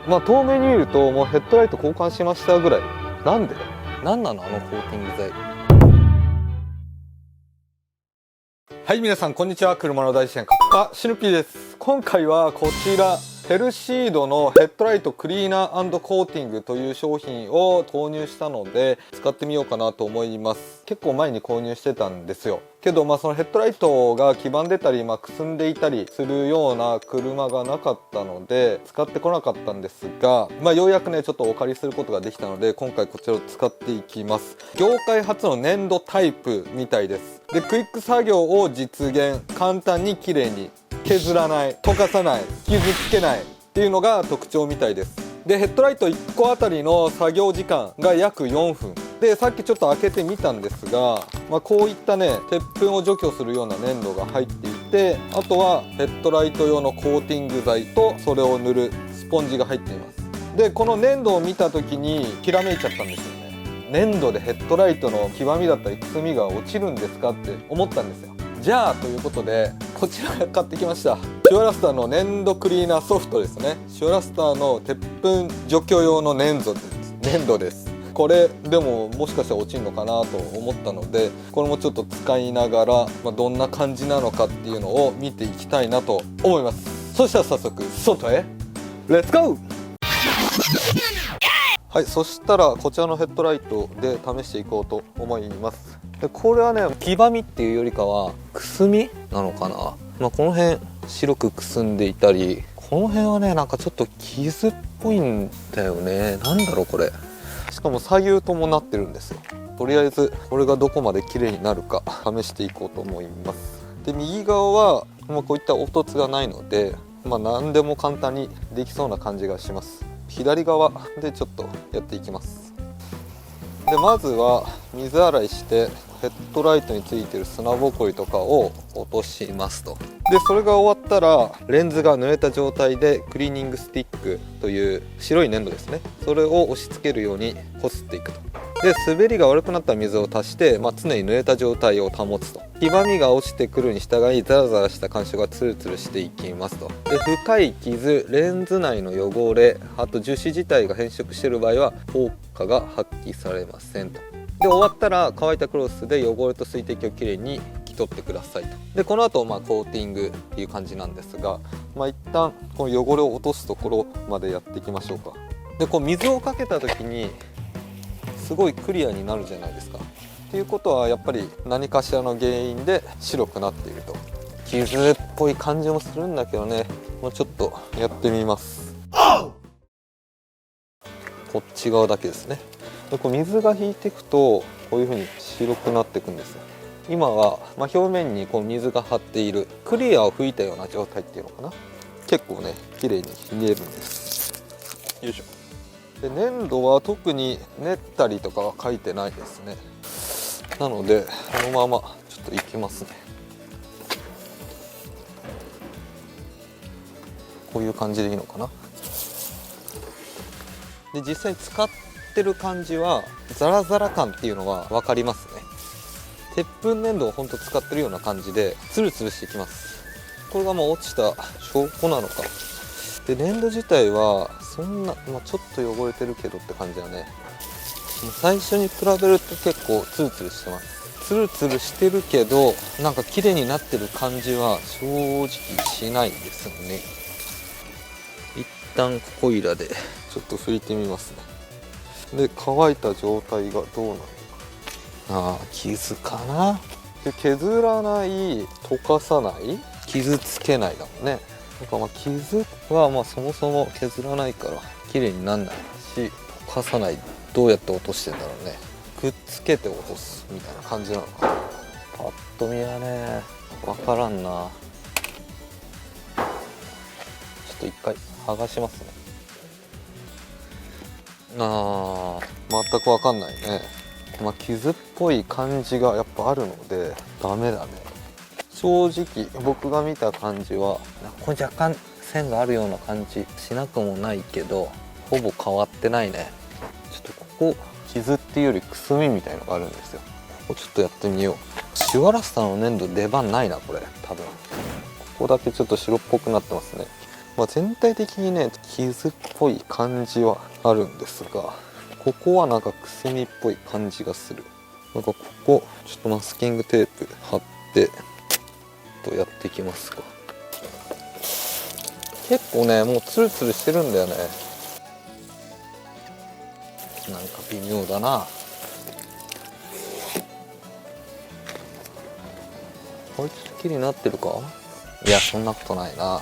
遠目に見るともうヘッドライト交換しましたぐらい。なんで？なんなのあのコーティング剤。はい、皆さんこんにちは。車の大自然家シヌピーです。今回はこちらヘルシードのヘッドライトクリーナー&コーティングという商品を購入したので使ってみようかなと思います。結構前に購入してたんですよ。けどそのヘッドライトが黄ばんでたりくすんでいたりするような車がなかったので使ってこなかったんですが、ようやくねちょっとお借りすることができたので今回こちらを使っていきます。業界初の粘土タイプみたいです。でクイック作業を実現、簡単に綺麗に削らない、溶かさない、傷つけないっていうのが特徴みたいです。でヘッドライト1個あたりの作業時間が約4分で、さっきちょっと開けてみたんですが、こういったね鉄粉を除去するような粘土が入っていて、あとはヘッドライト用のコーティング剤とそれを塗るスポンジが入っています。でこの粘土を見た時にきらめいちゃったんですよね。粘土でヘッドライトの黄ばみだったりくすみが落ちるんですかって思ったんですよ。じゃあということでこちら買ってきました。シュワラスターの粘土クリーナーソフトですね。シュワラスターの鉄粉除去用の粘土です。これでももしかしたら落ちるのかなと思ったので、これもちょっと使いながら、どんな感じなのかっていうのを見ていきたいなと思います。そしたら早速外へレッツゴー。はい、そしたらこちらのヘッドライトで試していこうと思います。でこれはね黄ばみっていうよりかはくすみなのかな。この辺白くくすんでいたり、この辺はねちょっと傷っぽいんだよね。なんだろうこれ。しかも左右ともなってるんですよ。とりあえずこれがどこまで綺麗になるか試していこうと思います。で右側はこういった凹凸がないので、何でも簡単にできそうな感じがします。左側でちょっとやっていきます。でまずは水洗いしてヘッドライトについてる砂ぼこりとかを落としますと。でそれが終わったらレンズが濡れた状態でクリーニングスティックという白い粘土ですね、それを押し付けるようにこすっていくと。で滑りが悪くなった水を足して、常に濡れた状態を保つと。黄ばみが落ちてくるに従いザラザラした感触がツルツルしていきますと。で深い傷、レンズ内の汚れ、あと樹脂自体が変色している場合は効果が発揮されませんと。で終わったら乾いたクロスで汚れと水滴をきれいに拭き取ってくださいと。でこの後コーティングっていう感じなんですが、一旦この汚れを落とすところまでやっていきましょうか。で水をかけた時にすごいクリアになるじゃないですか。っていうことはやっぱり何かしらの原因で白くなっていると。傷っぽい感じもするんだけどね、ちょっとやってみます。こっち側だけですね。で水が引いていくとこういう風に白くなっていくんですよ。今は表面に水が張っているクリアを吹いたような状態っていうのかな。結構ね綺麗に見えるんです。よいしょ。で粘土は特に練ったりとかは書いてないですね。なのでこのままちょっといきますね。こういう感じでいいのかな。で実際に使ってる感じはザラザラ感っていうのが分かりますね。鉄粉粘土をほんと使ってるような感じでツルツルしていきます。これが落ちた証拠なのか。で粘土自体はそんな、ちょっと汚れてるけどって感じだね。最初に比べると結構ツルツルしてます。ツルツルしてるけど綺麗になってる感じは正直しないですよね。一旦ココイラでちょっと拭いてみますね。で乾いた状態がどうなのか。傷かな。で削らない、溶かさない、傷つけないだもんね。傷はそもそも削らないから綺麗になんないし、溶かさない。どうやって落としてんだろうね。くっつけて落とすみたいな感じなのかな。パッと見はね分からんな。ちょっと一回剥がしますね。全く分かんないね。傷っぽい感じがやっぱあるのでダメだね。正直僕が見た感じはこれ若干線があるような感じしなくもないけどほぼ変わってないね。ちょっとここ傷っていうよりくすみみたいのがあるんですよ。ここちょっとやってみよう。シュワラスターの粘土出番ないなこれ多分。ここだけちょっと白っぽくなってますね。全体的にね傷っぽい感じはあるんですが、ここはなんかくすみっぽい感じがする。なんかここちょっとマスキングテープ貼ってとやっていきますか。結構ねもうツルツルしてるんだよね。なんか微妙だな。これちょっと綺麗になってるか。いやそんなことないな。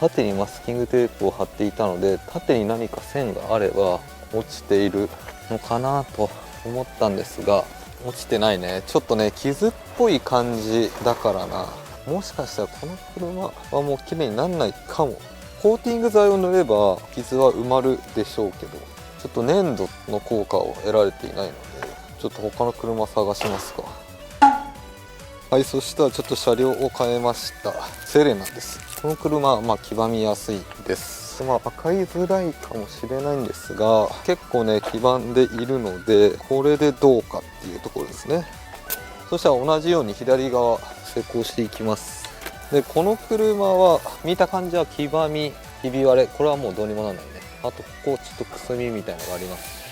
縦にマスキングテープを貼っていたので、縦に何か線があれば落ちているのかなと思ったんですが、落ちてないね。ちょっとね傷っぽい感じだからな。もしかしたらこの車はもう綺麗になんないかも。コーティング剤を塗れば傷は埋まるでしょうけど、ちょっと粘土の効果を得られていないので、ちょっと他の車探しますか。はい、そしたらちょっと車両を変えました。セレナです。この車は黄ばみやすいです。買いづらいかもしれないんですが、結構ね黄ばんでいるので、これでどうかっていうところですね。そしたら同じように左側施工していきます。でこの車は見た感じは黄ばみひび割れ、これはもうどうにもならないね。あとここちょっとくすみみたいなのがあります。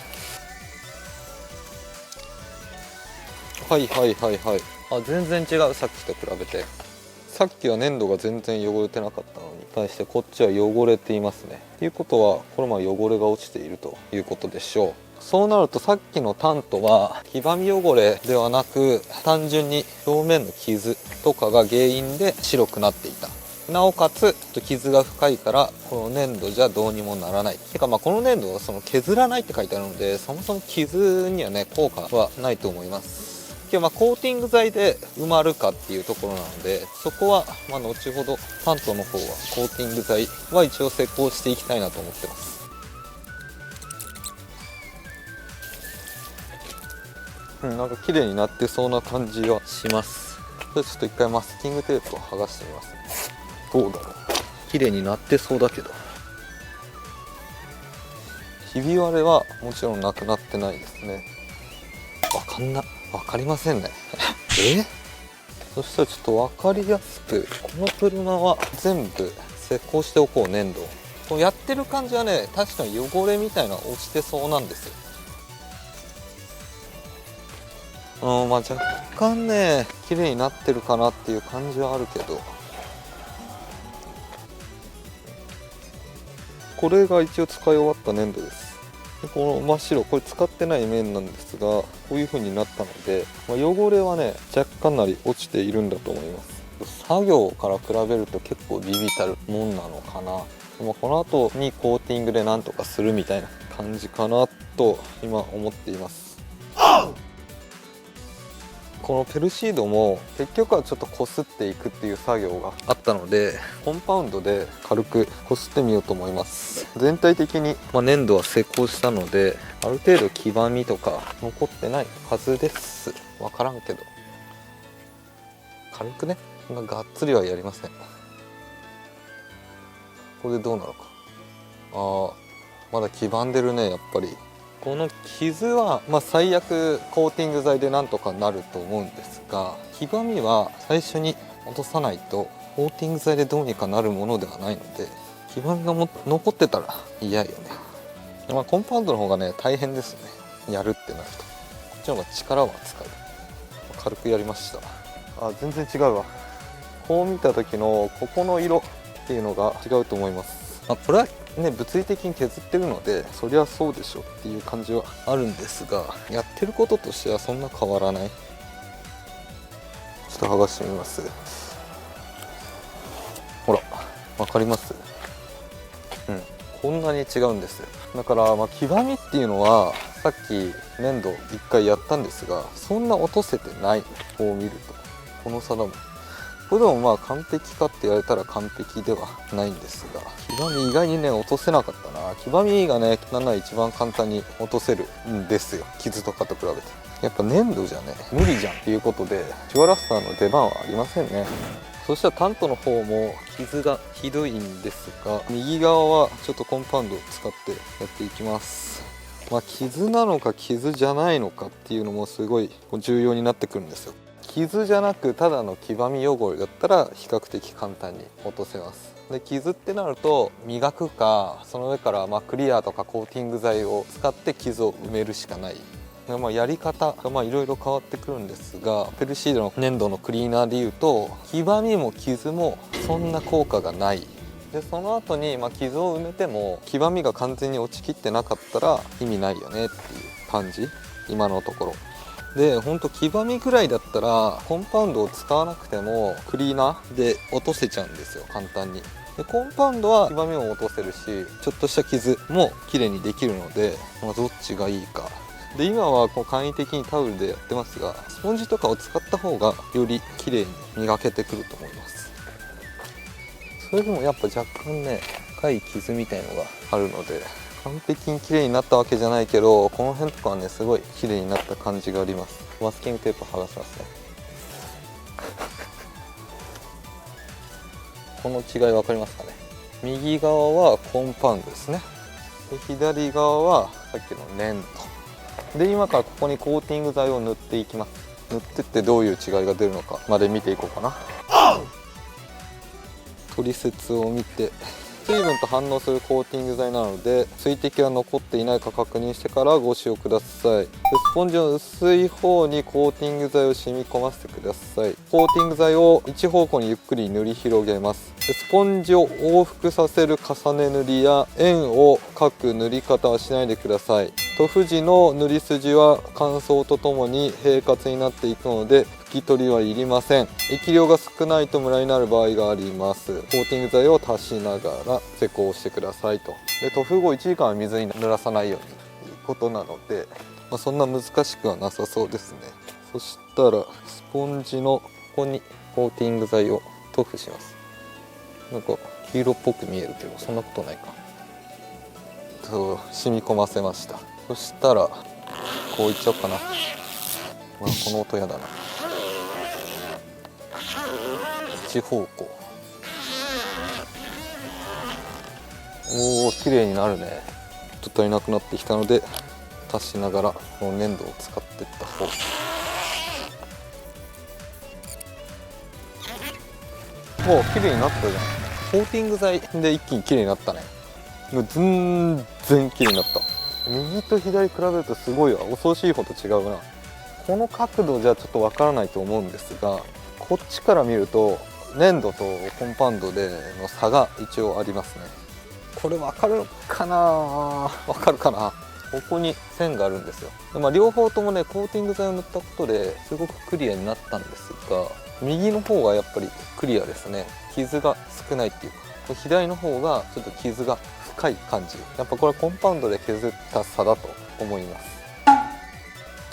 はいはいはいはい。全然違う、さっきと比べて。さっきは粘土が全然汚れてなかったのに対して、こっちは汚れていますね。ということはこれも汚れが落ちているということでしょう。そうなるとさっきのタントは黄ばみ汚れではなく、単純に表面の傷とかが原因で白くなっていた。なおかつ傷が深いからこの粘土じゃどうにもならない。てかこの粘土は削らないって書いてあるので、そもそも傷にはね効果はないと思います。コーティング剤で埋まるかっていうところなので、そこは後ほどタントの方はコーティング剤は一応施工していきたいなと思ってます。なんか綺麗になってそうな感じはします。じゃあちょっと一回マスキングテープを剥がしてみます。どうだろう。綺麗になってそうだけど、ひび割れはもちろんなくなってないですね。わかりませんねそしたらちょっと分かりやすく、この車は全部施工しておこう。粘土こうやってる感じはね、確かに汚れみたいなの落ちてそうなんですよ。若干ね綺麗になってるかなっていう感じはあるけど、これが一応使い終わった粘土です。でこの真っ白、これ使ってない面なんですが、こういう風になったので、汚れはね若干なり落ちているんだと思います。作業から比べると結構ビビたるもんなのかな。この後にコーティングでなんとかするみたいな感じかなと今思っています。このペルシードも結局はちょっとこすっていくっていう作業があったので、コンパウンドで軽くこすってみようと思います。全体的に粘土は施工したので、ある程度黄ばみとか残ってないはずです。分からんけど軽くね、そんながっつりはやりません。これでどうなるか。まだ黄ばんでるね。やっぱりこの傷は最悪コーティング剤でなんとかなると思うんですが、黄ばみは最初に落とさないとコーティング剤でどうにかなるものではないので、黄ばみが残ってたら嫌よね。コンパウンドの方がね大変ですね、やるってなると。こっちの方が力は使う。軽くやりました。全然違うわ。こう見た時のここの色っていうのが違うと思います。これはね物理的に削ってるのでそりゃそうでしょっていう感じはあるんですが、やってることとしてはそんな変わらない。ちょっと剥がしてみます。ほらわかります？こんなに違うんですよ。だから黄ばみっていうのはさっき粘土1回やったんですが、そんな落とせてない。こう見るとこの差だもん。これでも完璧かって言われたら完璧ではないんですが、黄ばみ意外にね落とせなかったな。黄ばみがねなんなら一番簡単に落とせるんですよ、傷とかと比べて。やっぱ粘土じゃね無理じゃんっていうことで、シュワラスターの出番はありませんね。そしたらタントの方も傷がひどいんですが、右側はちょっとコンパウンドを使ってやっていきます。傷なのか傷じゃないのかっていうのもすごい重要になってくるんですよ。傷じゃなくただの黄ばみ汚れだったら比較的簡単に落とせます。で傷ってなると磨くか、その上からクリアとかコーティング剤を使って傷を埋めるしかない。やり方がいろいろ変わってくるんですが、ペルシードの粘土のクリーナーでいうと黄ばみも傷もそんな効果がない。でその後に傷を埋めても黄ばみが完全に落ちきってなかったら意味ないよねっていう感じ、今のところで。ほんと黄ばみぐらいだったらコンパウンドを使わなくてもクリーナーで落とせちゃうんですよ、簡単に。でコンパウンドは黄ばみも落とせるし、ちょっとした傷も綺麗にできるので、どっちがいいか。で今は簡易的にタオルでやってますが、スポンジとかを使った方がより綺麗に磨けてくると思います。それでもやっぱ若干ね、深い傷みたいのがあるので、完璧に綺麗になったわけじゃないけど、この辺とかはねすごい綺麗になった感じがあります。マスキングテープ剥がしますね。この違い分かりますかね。右側はコンパウンドですね。で左側はさっきの粘土で、今からここにコーティング剤を塗っていきます。塗ってってどういう違いが出るのかまで見ていこうかな。取説を見て、水分と反応するコーティング剤なので水滴が残っていないか確認してからご使用ください。でスポンジの薄い方にコーティング剤を染み込ませてください。コーティング剤を一方向にゆっくり塗り広げます。でスポンジを往復させる重ね塗りや円を描く塗り方はしないでください。塗布時の塗り筋は乾燥とともに平滑になっていくので拭き取りはいりません。液量が少ないとムラになる場合があります。コーティング剤を足しながら施工してくださいと。で塗布後1時間は水に濡らさないようにということなので、そんな難しくはなさそうですね。そしたらスポンジのここにコーティング剤を塗布します。なんか黄色っぽく見えるけどそんなことないか。染み込ませました。そしたらこういっちゃおうかな。この音やだな。一方向。おお、綺麗になるね。ちょっと足りなくなってきたので足しながらこの粘土を使っていった方。もう綺麗になったじゃん。コーティング剤で一気に綺麗になったね。もう全然綺麗になった。右と左比べるとすごいわ。恐ろしいほど違うな。この角度じゃちょっとわからないと思うんですが、こっちから見ると粘土とコンパウンドでの差が一応ありますね。これわかるかな。わかるかな。ここに線があるんですよ。両方ともねコーティング剤を塗ったことですごくクリアになったんですが、右の方がやっぱりクリアですね。傷が少ないっていうか、左の方がちょっと傷が深い感じ。やっぱこれはコンパウンドで削った差だと思います。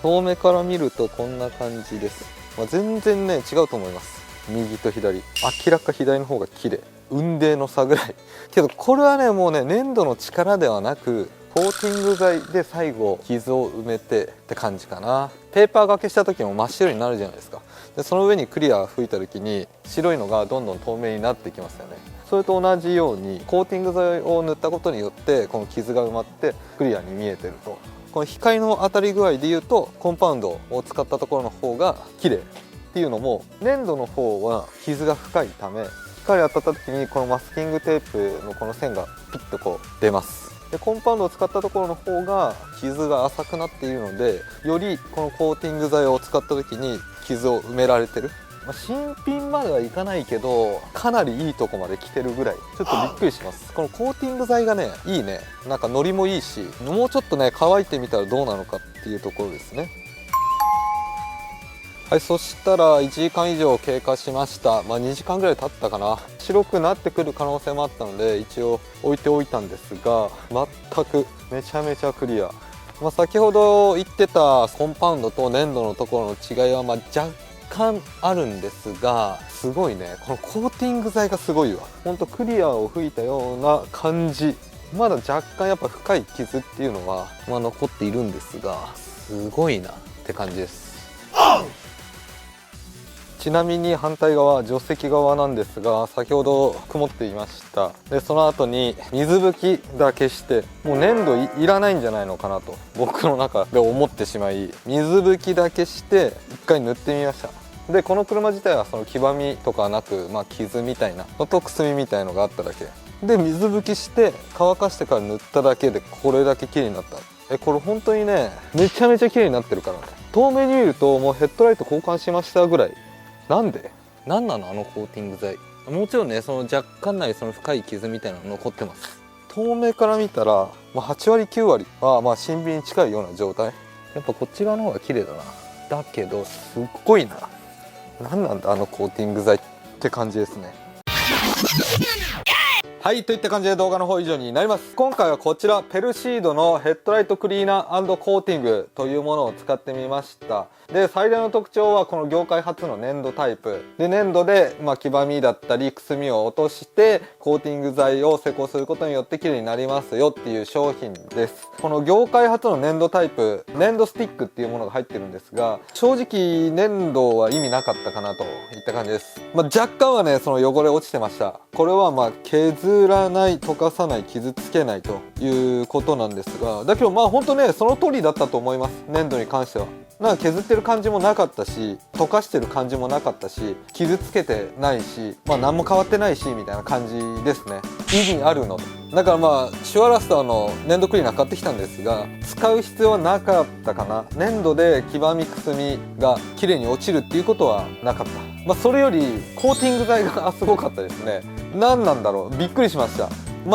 遠目から見るとこんな感じです。全然ね違うと思います。右と左、明らか左の方が綺麗。雲泥の差ぐらい。けどこれはねもうね粘土の力ではなくコーティング剤で最後傷を埋めてって感じかな。ペーパーがけした時も真っ白になるじゃないですか。でその上にクリア吹いた時に白いのがどんどん透明になってきますよね。それと同じようにコーティング剤を塗ったことによってこの傷が埋まってクリアに見えてると。この光の当たり具合でいうとコンパウンドを使ったところの方が綺麗っていうのも、粘土の方は傷が深いため光当たった時にこのマスキングテープのこの線がピッと出ます。でコンパウンドを使ったところの方が傷が浅くなっているので、よりこのコーティング剤を使った時に傷を埋められてる。新品まではいかないけどかなりいいとこまで来てるぐらい、ちょっとびっくりします。このコーティング剤がねいいね。なんかノリもいいし、もうちょっとね乾いてみたらどうなのかっていうところですね。はい、そしたら1時間以上経過しました。2時間ぐらい経ったかな。白くなってくる可能性もあったので一応置いておいたんですが、全くめちゃめちゃクリア。先ほど言ってたコンパウンドと粘土のところの違いは若干あるんですが、すごいね。このコーティング剤がすごいわ。ほんとクリアを吹いたような感じ。まだ若干やっぱ深い傷っていうのは、残っているんですが、すごいなって感じです。ちなみに反対側、助手席側なんですが、先ほど曇っていました。でその後に水拭きだけして、もう粘土 いらないんじゃないのかなと僕の中で思ってしまい、水拭きだけして一回塗ってみました。でこの車自体はその黄ばみとかなく、傷みたいなのとくすみみたいのがあっただけで、水拭きして乾かしてから塗っただけでこれだけ綺麗になった。これ本当にねめちゃめちゃ綺麗になってるからね。遠目に見るともうヘッドライト交換しましたぐらい。なんでなんなのあのコーティング剤。もちろんねその若干なりその深い傷みたいなの残ってます。遠目から見たら、8割9割は新品に近いような状態。やっぱこっち側の方が綺麗だな。だけどすっごいな。何なんだあのコーティング剤って感じですね。はい、といった感じで動画の方以上になります。今回はこちらペルシードのヘッドライトクリーナー&コーティングというものを使ってみました。で最大の特徴はこの業界初の粘土タイプで、粘土で黄ばみだったりくすみを落としてコーティング剤を施工することによって綺麗になりますよっていう商品です。この業界初の粘土タイプ、粘土スティックっていうものが入ってるんですが、正直粘土は意味なかったかなといった感じです。若干はねその汚れ落ちてました。これは削らない、溶かさない、傷つけないということなんですが、だけど本当ねその通りだったと思います。粘土に関しては削ってる感じもなかったし、溶かしてる感じもなかったし、傷つけてないし、何も変わってないしみたいな感じですね。意味あるのだからシュワラスターの粘土クリーナー買ってきたんですが、使う必要はなかったかな。粘土で黄ばみくすみが綺麗に落ちるっていうことはなかった。それよりコーティング剤がすごかったですね。何なんだろう、びっくりしました。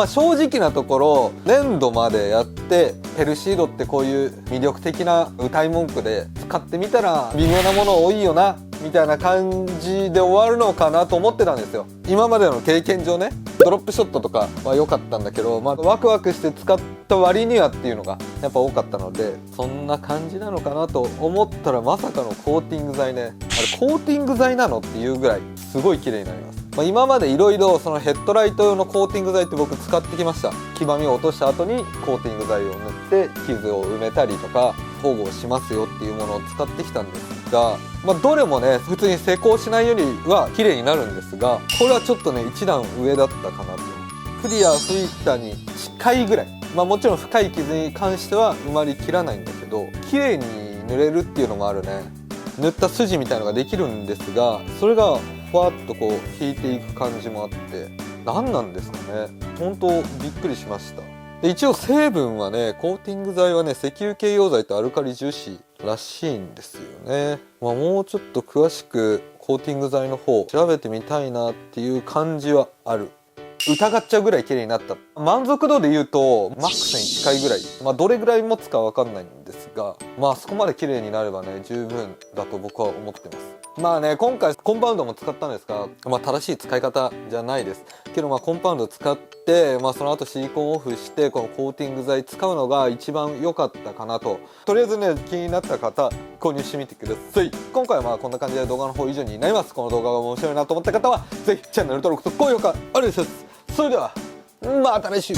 正直なところ粘土までやってペルシードってこういう魅力的な謳い文句で使ってみたら微妙なもの多いよなみたいな感じで終わるのかなと思ってたんですよ。今までの経験上ね、ドロップショットとかは良かったんだけど、ワクワクして使った割にはっていうのがやっぱ多かったので、そんな感じなのかなと思ったらまさかのコーティング剤ね。あれコーティング剤なのっていうぐらいすごい綺麗になります。今までいろいろそのヘッドライト用のコーティング剤って僕使ってきました。黄ばみを落とした後にコーティング剤を塗って傷を埋めたりとか保護しますよっていうものを使ってきたんですが、どれもね普通に施工しないよりは綺麗になるんですが、これはちょっとね一段上だったかなと。クリアフィッターに近いぐらい、もちろん深い傷に関しては埋まりきらないんだけど綺麗に塗れるっていうのもあるね。塗った筋みたいのができるんですが、それがふわっとこう引いていく感じもあって、何なんですかね。本当びっくりしました。で一応成分はね、コーティング剤はね石油系溶剤とアルカリ樹脂らしいんですよね。もうちょっと詳しくコーティング剤の方調べてみたいなっていう感じはある。疑っちゃうぐらい綺麗になった。満足度で言うとマックスに近いぐらい、どれぐらい持つか分かんないんですが、そこまで綺麗になればね十分だと僕は思ってます。今回コンパウンドも使ったんですが、正しい使い方じゃないですけど、コンパウンド使って、その後シリコンオフしてこのコーティング剤使うのが一番良かったかなと。とりあえずね気になった方購入してみてください。今回はこんな感じで動画の方以上になります。この動画が面白いなと思った方はぜひチャンネル登録と高評価お願いします。それではまた来週。